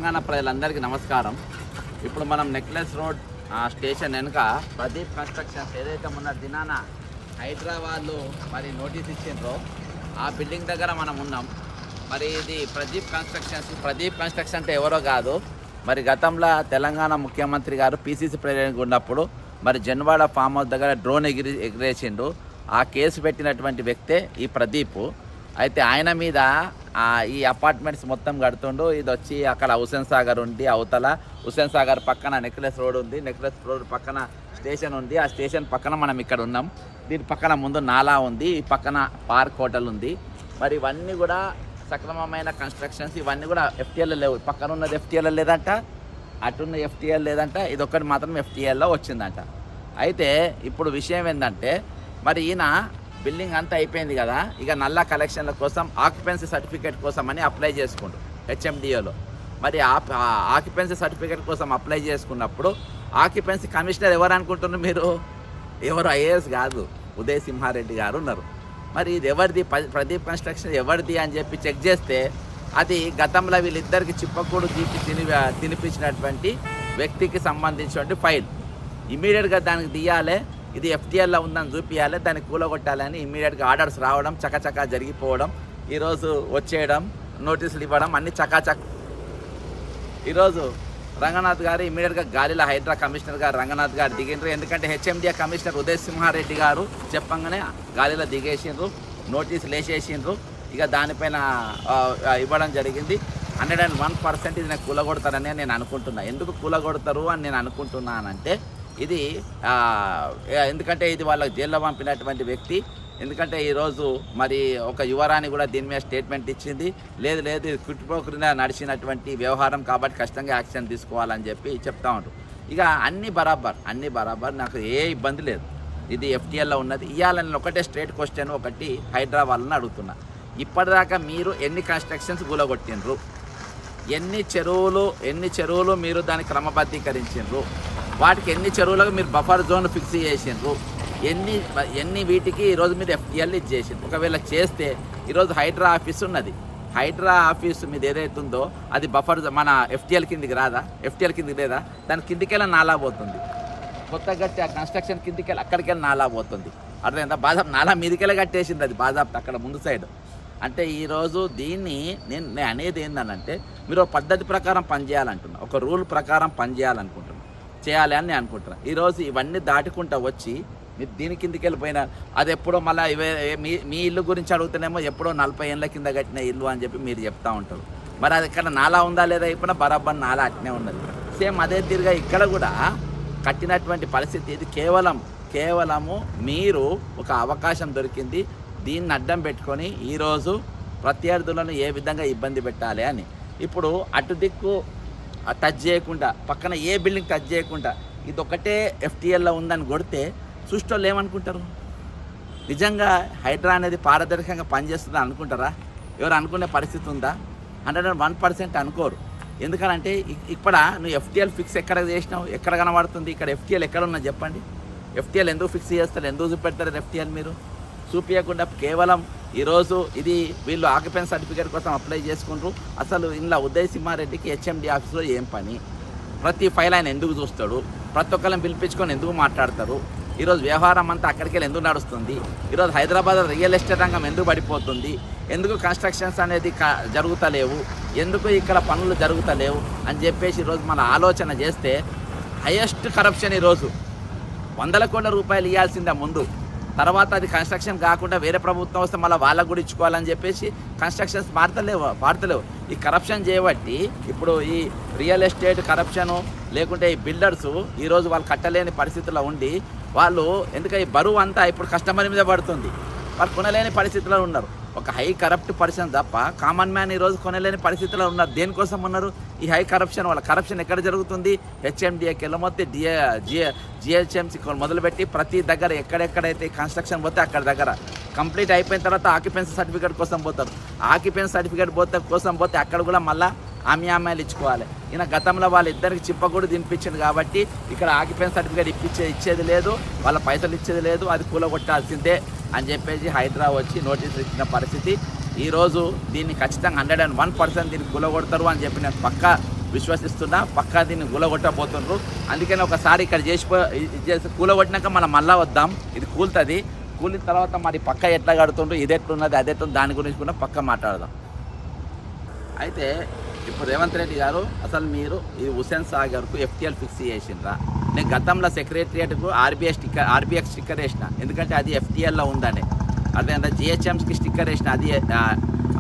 తెలంగాణ ప్రజలందరికీ నమస్కారం. ఇప్పుడు మనం నెక్లెస్ రోడ్ స్టేషన్ వెనుక ప్రదీప్ కన్స్ట్రక్షన్స్ ఏదైతే మొన్న దినాన హైదరాబాద్లో మరి నోటీస్ ఇచ్చిండ్రో ఆ బిల్డింగ్ దగ్గర మనం ఉన్నాం. మరి ఇది ప్రదీప్ కన్స్ట్రక్షన్ అంటే ఎవరో కాదు, మరి గతంలో తెలంగాణ ముఖ్యమంత్రి గారు పిసిసి ప్రెసిడెంట్ ఉన్నప్పుడు మరి జన్వాడ ఫామ్ హౌస్ దగ్గర డ్రోన్ ఎగిరేసిండు. ఆ కేసు పెట్టినటువంటి వ్యక్తే ఈ ప్రదీప్. అయితే ఆయన మీద ఈ అపార్ట్మెంట్స్ మొత్తం కడుతుండు. ఇది వచ్చి అక్కడ హుస్సేన్ సాగర్ ఉంది, అవతల హుస్సేన్ సాగర్ పక్కన నెక్లెస్ రోడ్ ఉంది, నెక్లెస్ రోడ్ పక్కన స్టేషన్ ఉంది, ఆ స్టేషన్ పక్కన మనం ఇక్కడ ఉన్నాం. దీని పక్కన ముందు నాలా ఉంది, ఈ పక్కన పార్క్ హోటల్ ఉంది. మరి ఇవన్నీ కూడా సక్రమమైన కన్స్ట్రక్షన్స్, ఇవన్నీ కూడా ఎఫ్టీఎల్ లేవు. పక్కన ఉన్నది ఎఫ్టీఎల్ లేదంట, అటున్న ఎఫ్టీఎల్ లేదంట, ఇది ఒక్కటి మాత్రం ఎఫ్టీఎల్లో వచ్చిందంట. అయితే ఇప్పుడు విషయం ఏంటంటే మరి ఈయన బిల్డింగ్ అంతా అయిపోయింది కదా, ఇక నల్ల కలెక్షన్ల కోసం ఆక్యుపెన్సీ సర్టిఫికేట్ కోసం అని అప్లై చేసుకుండు హెచ్ఎండిఏలో. మరి ఆక్యుపెన్సీ సర్టిఫికేట్ కోసం అప్లై చేసుకున్నప్పుడు ఆక్యుపెన్సీ కమిషనర్ ఎవరు అనుకుంటున్నారు మీరు? ఎవరు ఐఏఎస్ కాదు, ఉదయ్ సింహారెడ్డి గారు ఉన్నారు. మరి ఇది ఎవరిది, ప్రదీప్ కన్స్ట్రక్షన్ ఎవరిది అని చెప్పి చెక్ చేస్తే అది గతంలో వీళ్ళిద్దరికి చిప్పకూడు తినిపించినటువంటి వ్యక్తికి సంబంధించినటువంటి ఫైల్. ఇమీడియట్గా దానికి తీయాలి, ఇది ఎఫ్టీఎల్లో ఉందని చూపించాలి, దాన్ని కూలగొట్టాలని ఇమీడియట్గా ఆర్డర్స్ రావడం, చకచకా జరిగిపోవడం, ఈరోజు వచ్చేయడం, నోటీసులు ఇవ్వడం, అన్ని చకాచక్. ఈరోజు రంగనాథ్ గారు ఇమీడియట్గా గాలిలో హైడ్రా కమిషనర్ గారు రంగనాథ్ గారు దిగిండ్రు. ఎందుకంటే హెచ్ఎండిఏ కమిషనర్ ఉదయ్ సింహారెడ్డి గారు చెప్పంగానే గాలిలో దిగేసిండ్రు, నోటీసులు వేసేసిండ్రు. ఇక దానిపైన ఇవ్వడం జరిగింది. 101% ఇది నేను కూలగొడతారని నేను అనుకుంటున్నా. ఎందుకు కూలగొడతారు అని నేను అనుకుంటున్నానంటే ఇది ఎందుకంటే ఇది వాళ్ళకి జైల్లో పంపినటువంటి వ్యక్తి. ఎందుకంటే ఈరోజు మరి ఒక యువరాణి కూడా దీని మీద స్టేట్మెంట్ ఇచ్చింది, లేదు ఇది కుటుంబకుడిగా నడిచినటువంటి వ్యవహారం కాబట్టి ఖచ్చితంగా యాక్షన్ తీసుకోవాలని చెప్పి చెప్తా ఉంటారు. ఇక అన్నీ బరాబర్, నాకు ఏ ఇబ్బంది లేదు. ఇది ఎఫ్టీఎల్లో ఉన్నది. ఇవ్వాలని ఒకటే స్ట్రేట్ క్వశ్చన్ ఒకటి హైదరాబాద్ని అడుగుతున్నా. ఇప్పటిదాకా మీరు ఎన్ని కన్స్ట్రక్షన్స్ కూలగొట్టిండ్రు, ఎన్ని చెరువులు మీరు దాన్ని క్రమబద్ధీకరించిండ్రు, వాటికి ఎన్ని చెరువులకు మీరు బఫర్ జోన్ ఫిక్స్ చేసిండ్రు, ఎన్ని వీటికి ఈరోజు మీరు ఎఫ్టీఎల్ ఇచ్చేసిండ్రు. ఒకవేళ చేస్తే ఈరోజు హైడ్రా ఆఫీస్ ఉన్నది, హైడ్రా ఆఫీసు మీద ఏదైతే ఉందో అది బఫర్ మన ఎఫ్టీఎల్ కిందికి రాదా? ఎఫ్టీఎల్ కిందికి లేదా? దాని కిందికెళ్ళి నాలా పోతుంది. కొత్తగా ఆ కన్స్ట్రక్షన్ కిందికెళ్ళి అక్కడికెళ్ళి నాలా పోతుంది. అర్థమైందా? బాజాబ్ నాలా మీదికెళ్ళి కట్టేసింది అది బాజాబ్ అక్కడ ముందు సైడ్. అంటే ఈరోజు దీన్ని నేను అనేది ఏంటంటే మీరు పద్ధతి ప్రకారం పనిచేయాలంటున్నా, ఒక రూల్ ప్రకారం పనిచేయాలనుకుంటున్నా, చేయాలి అని నేను అనుకుంటున్నా. ఈరోజు ఇవన్నీ దాటుకుంటూ వచ్చి మీరు దీని కిందికి వెళ్ళిపోయినా అది ఎప్పుడో మళ్ళీ మీ ఇల్లు గురించి అడుగుతానేమో ఎప్పుడో 40 ఏళ్ళ కింద కట్టిన ఇల్లు అని చెప్పి మీరు చెప్తా ఉంటారు. మరి అది ఇక్కడ నాలా ఉందా లేదా? ఇప్పుడు బరాబర్ నాలా అట్నే ఉన్నది. సేమ్ అదే తీరుగా ఇక్కడ కూడా కట్టినటువంటి పరిస్థితి. ఇది కేవలము మీరు ఒక అవకాశం దొరికింది, దీన్ని అడ్డం పెట్టుకొని ఈరోజు ప్రత్యర్థులను ఏ విధంగా ఇబ్బంది పెట్టాలి అని. ఇప్పుడు అటు దిక్కు టచ్ చేయకుండా, పక్కన ఏ బిల్డింగ్ టచ్ చేయకుండా ఇది ఒకటే ఎఫ్టీఎల్లో ఉందని కొడితే చూసేవాళ్ళు ఏమనుకుంటారు? నిజంగా హైడ్రా అనేది పారదర్శకంగా పనిచేస్తుందని అనుకుంటారా? ఎవరు అనుకునే పరిస్థితి ఉందా? 101% అనుకోరు. ఎందుకనంటే ఇక్కడ నువ్వు ఎఫ్టీఎల్ ఫిక్స్ ఎక్కడ చేసినావు, ఎక్కడ కనబడుతుంది? ఇక్కడ ఎఫ్టీఎల్ ఎక్కడ ఉన్నది చెప్పండి. ఎఫ్టీఎల్ ఎందుకు ఫిక్స్ చేస్తారు, ఎందుకు చూపెడతారు ఎఫ్టీఎల్? మీరు చూపించకుండా కేవలం ఈరోజు ఇది వీళ్ళు ఆక్యుపెన్సీ సర్టిఫికేట్ కోసం అప్లై చేసుకుంటారు. అసలు ఇందులో ఉదయ్ సింహారెడ్డికి హెచ్ఎండి ఆఫీస్లో ఏం పని? ప్రతి ఫైల్ ఆయన ఎందుకు చూస్తాడు? ప్రతి ఒక్కరిని పిలిపించుకొని ఎందుకు మాట్లాడతారు? ఈరోజు వ్యవహారం అంతా అక్కడికి వెళ్ళి ఎందుకు నడుస్తుంది? ఈరోజు హైదరాబాద్ రియల్ ఎస్టేట్ రంగం ఎందుకు పడిపోతుంది? ఎందుకు కన్స్ట్రక్షన్స్ అనేది జరుగుతలేవు? ఎందుకు ఇక్కడ పనులు జరుగుతలేవు అని చెప్పేసి ఈరోజు మన ఆలోచన చేస్తే హైయెస్ట్ కరప్షన్ ఈరోజు 100 కోట్ల రూపాయలు ఇవ్వాల్సిందే ముందు, తర్వాత అది కన్స్ట్రక్షన్ కాకుండా వేరే ప్రభుత్వం వస్తే మళ్ళీ వాళ్ళకు కూడా ఇచ్చుకోవాలని చెప్పేసి కన్స్ట్రక్షన్స్ పాడతలేవు. ఈ కరప్షన్ చేయబట్టి ఇప్పుడు ఈ రియల్ ఎస్టేట్ కరప్షను లేకుంటే ఈ బిల్డర్సు ఈరోజు వాళ్ళు కట్టలేని పరిస్థితుల్లో ఉండి వాళ్ళు ఎందుకంటే ఈ బరువు అంతా ఇప్పుడు కస్టమర్ మీద పడుతుంది, వాళ్ళు కొనలేని పరిస్థితుల్లో ఉన్నారు. ఒక హై కరప్ట్ పర్సన్ తప్ప కామన్ మ్యాన్ ఈరోజు కొనలేని పరిస్థితుల్లో ఉన్నారు. దేనికోసం ఉన్నారు? ఈ హై కరప్షన్ వల్ల. కరప్షన్ ఎక్కడ జరుగుతుంది? హెచ్ఎండిఏకి వెళ్ళమొస్తే జిహెచ్ఎంసీ మొదలుపెట్టి ప్రతి దగ్గర ఎక్కడెక్కడైతే కన్స్ట్రక్షన్ పోతే అక్కడ దగ్గర కంప్లీట్ అయిపోయిన తర్వాత ఆక్యుపెన్సీ సర్టిఫికేట్ కోసం పోతారు. ఆక్యుపెన్సీ సర్టిఫికేట్ కోసం పోతే అక్కడ కూడా మళ్ళీ అమ్మాయిలు ఇచ్చుకోవాలి. ఈయన గతంలో వాళ్ళిద్దరికి చిప్పకూడు తినిపించింది కాబట్టి ఇక్కడ ఆక్యుపెన్సీ సర్టిఫికేట్ ఇచ్చేది లేదు, వాళ్ళ పైసలు ఇచ్చేది లేదు, అది కూలగొట్టాల్సిందే అని చెప్పేసి హైడ్రా వచ్చి నోటీసులు ఇచ్చిన పరిస్థితి. ఈరోజు దీన్ని ఖచ్చితంగా 101% దీన్ని కూలగొడతారు అని చెప్పి నేను పక్కా విశ్వసిస్తున్నా. పక్కా దీన్ని కూలగొట్టబోతుండ్రు. అందుకని ఒకసారి ఇక్కడ చేసి కూలగొట్టినాక మనం మళ్ళా వద్దాం. ఇది కూలుతుంది. కూలిన తర్వాత మరి పక్క ఎట్లా కడుతుండ్రు, ఇది ఎట్లున్నది, అది ఎట్లుంది, దాని గురించి కూడా పక్క మాట్లాడదాం. అయితే ఇప్పుడు రేవంత్ రెడ్డి గారు అసలు మీరు ఈ హుస్సేన్ సాగర్కు FTL ఫిక్స్ చేసిండ్రా? నేను గతంలో సెక్రటరియట్కు ఆర్బీఎక్స్ స్టిక్కర్ వేసిన, ఎందుకంటే అది FTLలో ఉందని. అదేంటే GHMస్కి స్టిక్కర్ వేసిన,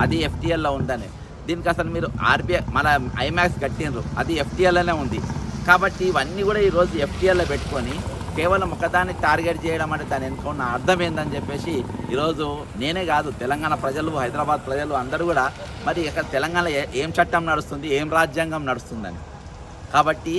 అది FTLలో ఉందని. దీనికి అసలు మీరు మన ఐమాక్స్ కట్టినరు, అది FTLలోనే ఉంది. కాబట్టి ఇవన్నీ కూడా ఈరోజు FTLలో పెట్టుకొని కేవలం ఒకదాన్ని టార్గెట్ చేయడం అంటే దాని వెనుక ఉన్న అర్థం ఏందని చెప్పేసి ఈరోజు నేనే కాదు, తెలంగాణ ప్రజలు, హైదరాబాద్ ప్రజలు అందరూ కూడా మరి ఇక్కడ తెలంగాణలో ఏం చట్టం నడుస్తుంది, ఏం రాజ్యాంగం నడుస్తుందని. కాబట్టి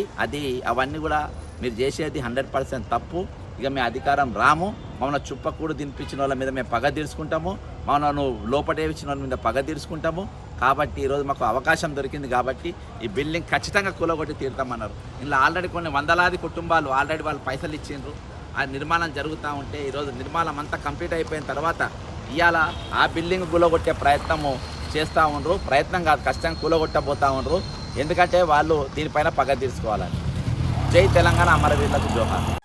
అవన్నీ కూడా మీరు చేసేది 100% తప్పు. ఇక మీ అధికారం రాము. మమ్మల్ని చుప్పకూడు తినిపించిన వాళ్ళ మీద మేము పగ తీర్చుకుంటాము, మమ్మల్ని లోపటేపించిన వాళ్ళ మీద పగ తీర్చుకుంటాము. కాబట్టి ఈరోజు మాకు అవకాశం దొరికింది కాబట్టి ఈ బిల్డింగ్ ఖచ్చితంగా కూలగొట్టి తీరుతామన్నారు. ఇలా ఆల్రెడీ కొన్ని వందలాది కుటుంబాలు ఆల్రెడీ వాళ్ళు పైసలు ఇచ్చిండ్రు. ఆ నిర్మాణం జరుగుతూ ఉంటే ఈరోజు నిర్మాణం అంతా కంప్లీట్ అయిపోయిన తర్వాత ఇవాళ ఆ బిల్డింగ్ కూలగొట్టే ప్రయత్నము చేస్తూ ఉండరు. ప్రయత్నం కాదు, ఖచ్చితంగా కూలగొట్టబోతూ ఉండరు. ఎందుకంటే వాళ్ళు దీనిపైన పగ తీర్చుకోవాలని. జై తెలంగాణ, అమరవీరులకు జోహార్.